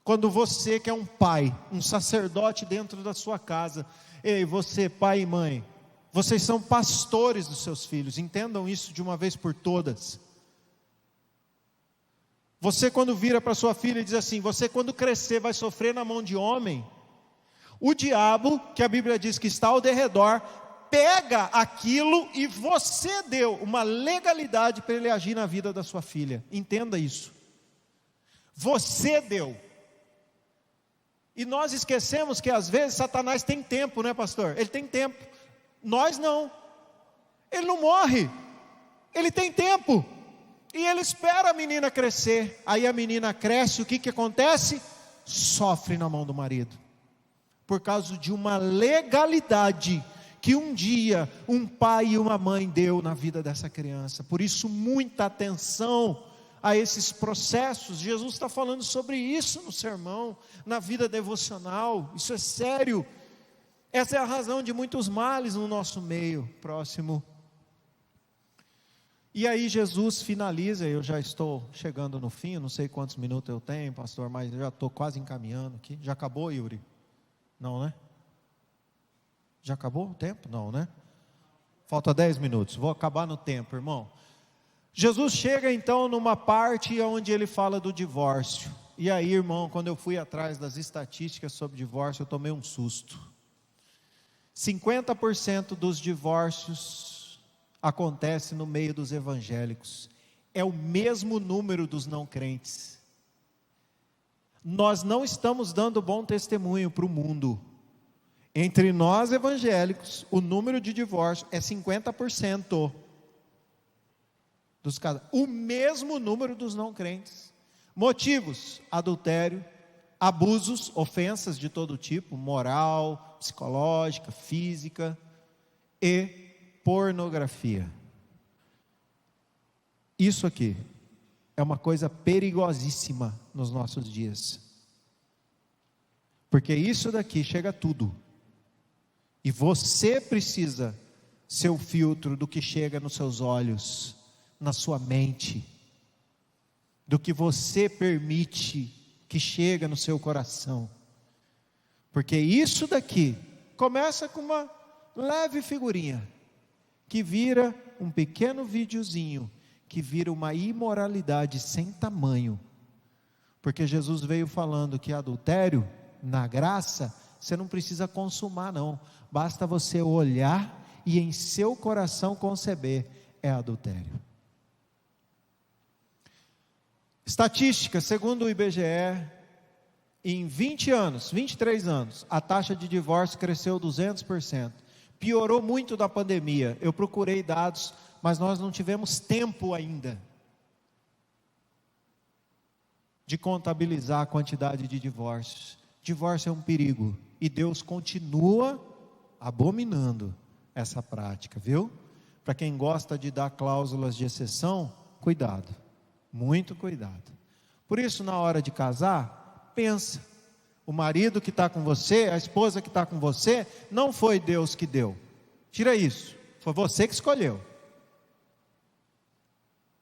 Quando você que é um pai, um sacerdote dentro da sua casa, ei, você pai e mãe, vocês são pastores dos seus filhos, entendam isso de uma vez por todas. Você quando vira para sua filha e diz assim, você quando crescer vai sofrer na mão de homem, o diabo, que a Bíblia diz que está ao derredor, pega aquilo e você deu uma legalidade para ele agir na vida da sua filha, entenda isso, você deu. E nós esquecemos que às vezes Satanás tem tempo, né pastor? Ele tem tempo, nós não. Ele não morre, ele tem tempo. E ele espera a menina crescer. Aí a menina cresce, o que acontece? Sofre na mão do marido, por causa de uma legalidade que um dia um pai e uma mãe deu na vida dessa criança. Por isso, muita atenção a esses processos. Jesus está falando sobre isso no sermão, na vida devocional. Isso é sério. Essa é a razão de muitos males no nosso meio. Próximo. E aí Jesus finaliza. Eu já estou chegando no fim, não sei quantos minutos eu tenho, pastor, mas eu já estou quase encaminhando aqui. Já acabou, Yuri? Não, né? Já acabou o tempo? Não, né? Falta 10 minutos, vou acabar no tempo, irmão. Jesus chega então numa parte onde ele fala do divórcio. E aí, irmão, quando eu fui atrás das estatísticas sobre divórcio, eu tomei um susto. 50% dos divórcios acontece no meio dos evangélicos. É o mesmo número dos não crentes. Nós não estamos dando bom testemunho para o mundo. Entre nós evangélicos, o número de divórcio é 50% dos casos. O mesmo número dos não crentes. Motivos: adultério, abusos, ofensas de todo tipo, moral, psicológica, física e pornografia. Isso aqui é uma coisa perigosíssima nos nossos dias, porque isso daqui chega a tudo, e você precisa ser o filtro do que chega nos seus olhos, na sua mente, do que você permite que chega no seu coração, porque isso daqui começa com uma leve figurinha, que vira um pequeno videozinho, que vira uma imoralidade sem tamanho, porque Jesus veio falando que adultério, na graça, você não precisa consumar não, basta você olhar e em seu coração conceber, é adultério. Estatística, segundo o IBGE, em 20 anos, 23 anos, a taxa de divórcio cresceu 200%, piorou muito da pandemia. Eu procurei dados, mas nós não tivemos tempo ainda de contabilizar a quantidade de divórcios. Divórcio é um perigo, e Deus continua abominando essa prática, viu? Para quem gosta de dar cláusulas de exceção, cuidado, muito cuidado. Por isso, na hora de casar, pensa, o marido que está com você, a esposa que está com você, não foi Deus que deu, tira isso, foi você que escolheu.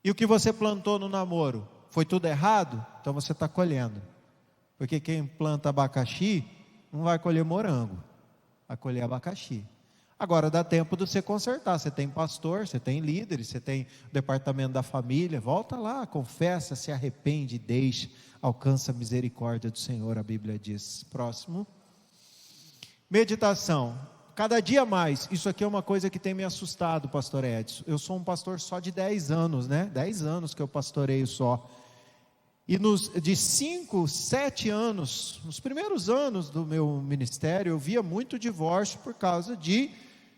E o que você plantou no namoro, foi tudo errado? Então você está colhendo, porque quem planta abacaxi, não vai colher morango, vai colher abacaxi. Agora dá tempo de você consertar, você tem pastor, você tem líderes, você tem o departamento da família, volta lá, confessa, se arrepende, deixa, alcança a misericórdia do Senhor, a Bíblia diz. Próximo. Meditação, cada dia mais, isso aqui é uma coisa que tem me assustado, pastor Edson. Eu sou um pastor só de 10 anos, né? 10 anos que eu pastoreio só. E de 5, 7 anos, nos primeiros anos do meu ministério, eu via muito divórcio por causa de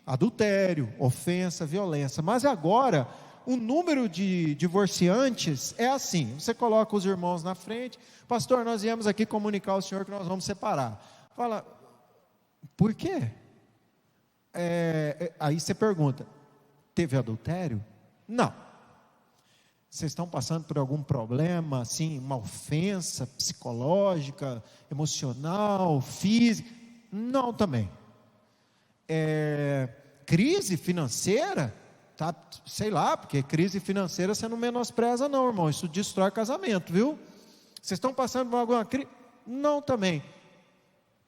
adultério, ofensa, violência. Mas agora, o número de divorciantes é assim, você coloca os irmãos na frente, pastor, nós viemos aqui comunicar ao senhor que nós vamos separar. Fala, por quê? Aí você pergunta, teve adultério? Não. Vocês estão passando por algum problema, assim, uma ofensa psicológica, emocional, física? Não, também. Crise financeira? Tá, sei lá, porque crise financeira você não menospreza não, irmão, isso destrói casamento, viu? Vocês estão passando por alguma crise? Não, também.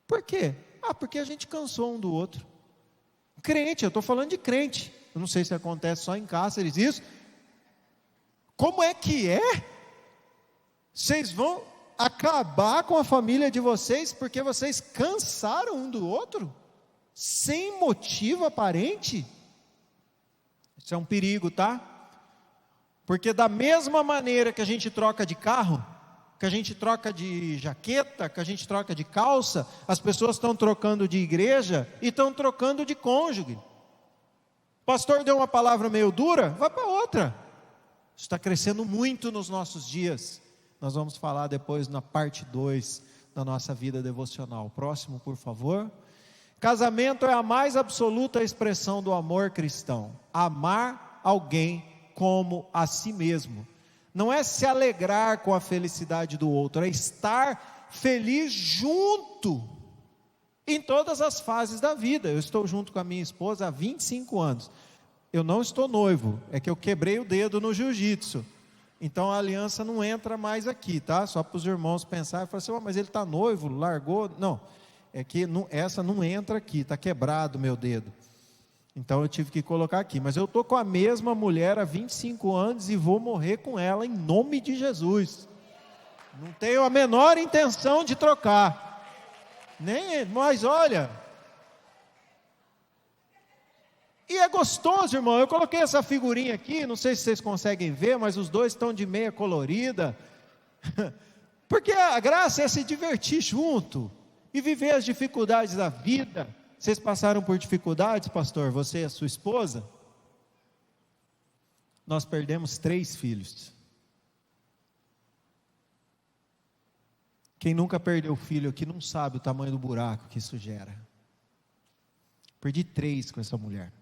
Por quê? Porque a gente cansou um do outro. Crente, eu estou falando de crente, eu não sei se acontece só em Cáceres isso. Como é que é? Vocês vão acabar com a família de vocês porque vocês cansaram um do outro? Sem motivo aparente? Isso é um perigo, tá? Porque da mesma maneira que a gente troca de carro, que a gente troca de jaqueta, que a gente troca de calça, as pessoas estão trocando de igreja e estão trocando de cônjuge. Pastor deu uma palavra meio dura, vai para outra. Isso está crescendo muito nos nossos dias. Nós vamos falar depois na parte 2 da nossa vida devocional. Próximo, por favor. Casamento é a mais absoluta expressão do amor cristão. Amar alguém como a si mesmo. Não é se alegrar com a felicidade do outro, é estar feliz junto, em todas as fases da vida. Eu estou junto com a minha esposa há 25 anos. Eu não estou noivo, é que eu quebrei o dedo no jiu-jitsu. Então a aliança não entra mais aqui, tá? Só para os irmãos pensarem e falar assim, mas ele está noivo, largou. Não, é que essa não entra aqui, está quebrado o meu dedo. Então eu tive que colocar aqui. Mas eu estou com a mesma mulher há 25 anos e vou morrer com ela em nome de Jesus. Não tenho a menor intenção de trocar. Mas olha. E é gostoso, irmão. Eu coloquei essa figurinha aqui, não sei se vocês conseguem ver, mas os dois estão de meia colorida. Porque a graça é se divertir junto e viver as dificuldades da vida. Vocês passaram por dificuldades, pastor? Você e a sua esposa? Nós perdemos 3 filhos. Quem nunca perdeu filho aqui não sabe o tamanho do buraco que isso gera. Perdi 3 com essa mulher.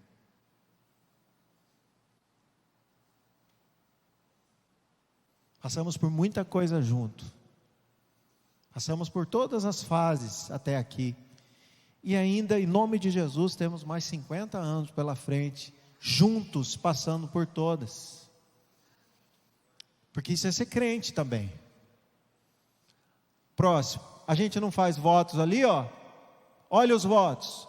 Passamos por muita coisa junto. Passamos por todas as fases até aqui. E ainda, em nome de Jesus, temos mais 50 anos pela frente, juntos, passando por todas. Porque isso é ser crente também. Próximo, a gente não faz votos ali, ó. Olha os votos.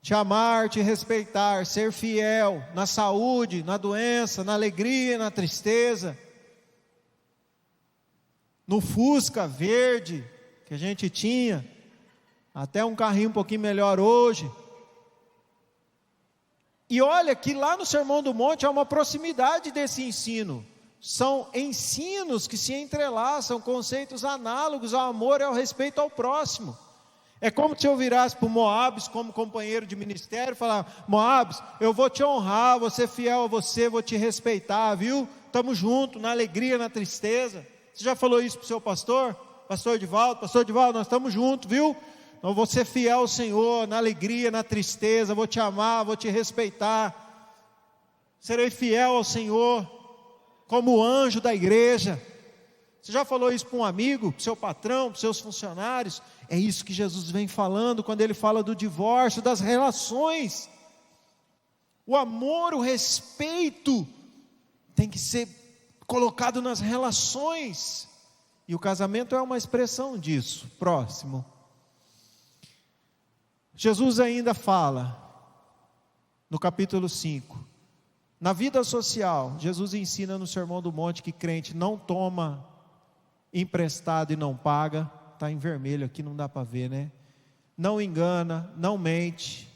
Te amar, te respeitar, ser fiel na saúde, na doença, na alegria, na tristeza. No Fusca verde que a gente tinha, até um carrinho um pouquinho melhor hoje. E olha que lá no Sermão do Monte há uma proximidade desse ensino. São ensinos que se entrelaçam, conceitos análogos ao amor e ao respeito ao próximo. É como se eu virasse para o Moabes como companheiro de ministério e falar, Moabes, eu vou te honrar, vou ser fiel a você, vou te respeitar, viu? Estamos juntos, na alegria, na tristeza. Você já falou isso para o seu pastor? Pastor Divaldo, nós estamos juntos, viu? Eu vou ser fiel ao Senhor, na alegria, na tristeza, vou te amar, vou te respeitar. Serei fiel ao Senhor, como anjo da igreja. Você já falou isso para um amigo, para o seu patrão, para os seus funcionários? É isso que Jesus vem falando quando ele fala do divórcio, das relações. O amor, o respeito tem que ser colocado nas relações. E o casamento é uma expressão disso. Próximo. Jesus ainda fala, no capítulo 5, na vida social, Jesus ensina no Sermão do Monte que crente não toma emprestado e não paga. Está em vermelho aqui, não dá para ver, né? Não engana, não mente,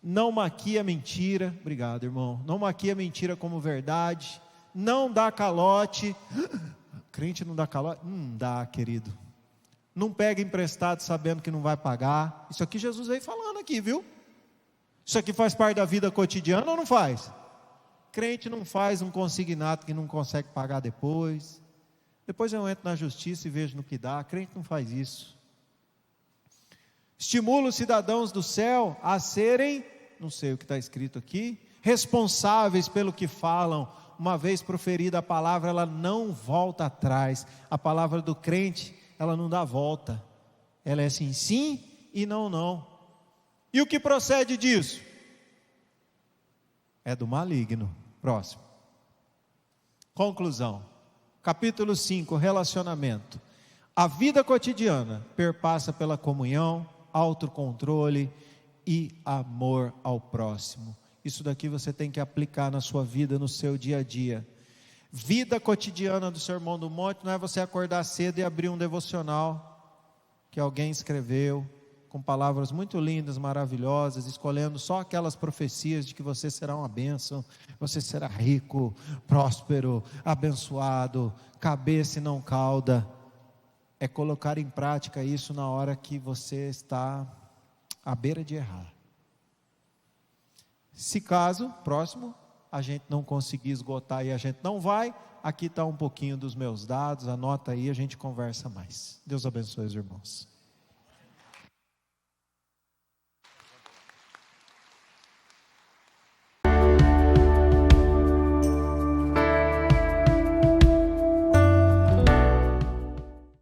não maquia mentira. Obrigado, irmão. Não maquia mentira como verdade, não dá calote. Crente não dá calote? Não dá, querido. Não pega emprestado sabendo que não vai pagar. Isso aqui Jesus veio falando aqui, viu? Isso aqui faz parte da vida cotidiana ou não faz? Crente não faz um consignado que não consegue pagar depois. Depois eu entro na justiça e vejo no que dá. Crente não faz isso. Estimula os cidadãos do céu a serem, não sei o que está escrito aqui, responsáveis pelo que falam. Uma vez proferida a palavra, ela não volta atrás. A palavra do crente, ela não dá volta. Ela é assim, sim e não, não. E o que procede disso? É do maligno. Próximo. Conclusão. Capítulo 5, relacionamento. A vida cotidiana perpassa pela comunhão, autocontrole e amor ao próximo. Isso daqui você tem que aplicar na sua vida, no seu dia a dia. Vida cotidiana do Sermão do Monte não é você acordar cedo e abrir um devocional que alguém escreveu, com palavras muito lindas, maravilhosas, escolhendo só aquelas profecias de que você será uma bênção, você será rico, próspero, abençoado, cabeça e não cauda. É colocar em prática isso na hora que você está à beira de errar. Se caso, próximo, a gente não conseguir esgotar e a gente não vai, aqui está um pouquinho dos meus dados, anota aí, a gente conversa mais. Deus abençoe os irmãos.